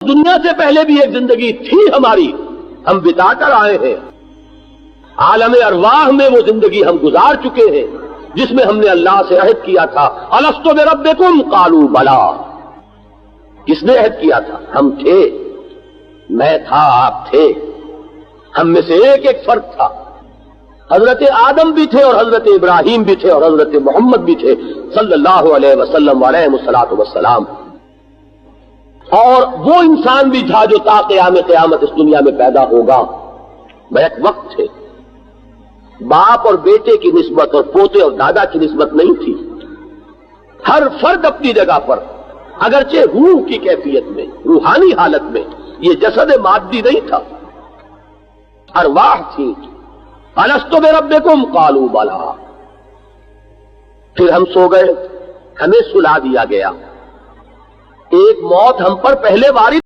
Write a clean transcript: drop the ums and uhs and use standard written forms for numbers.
دنیا سے پہلے بھی ایک زندگی تھی ہماری، ہم بتا کر آئے ہیں، عالم ارواح میں وہ زندگی ہم گزار چکے ہیں جس میں ہم نے اللہ سے عہد کیا تھا، الست بربکم قالوا بلا۔ کس نے عہد کیا تھا؟ ہم تھے، میں تھا، آپ تھے، ہم میں سے ایک ایک فرد تھا۔ حضرت آدم بھی تھے اور حضرت ابراہیم بھی تھے اور حضرت محمد بھی تھے صلی اللہ علیہ وسلم علیہ الصلوۃ والسلام، اور وہ انسان بھی تھا جو تا قیام قیامت اس دنیا میں پیدا ہوگا۔ بیک وقت تھے، باپ اور بیٹے کی نسبت اور پوتے اور دادا کی نسبت نہیں تھی، ہر فرد اپنی جگہ پر، اگرچہ روح کی کیفیت میں، روحانی حالت میں، یہ جسد مادی نہیں تھا، ارواح تھی۔ الست بربکم قالوا بلا۔ پھر ہم سو گئے، ہمیں سلا دیا گیا، ایک موت ہم پر پہلے وارد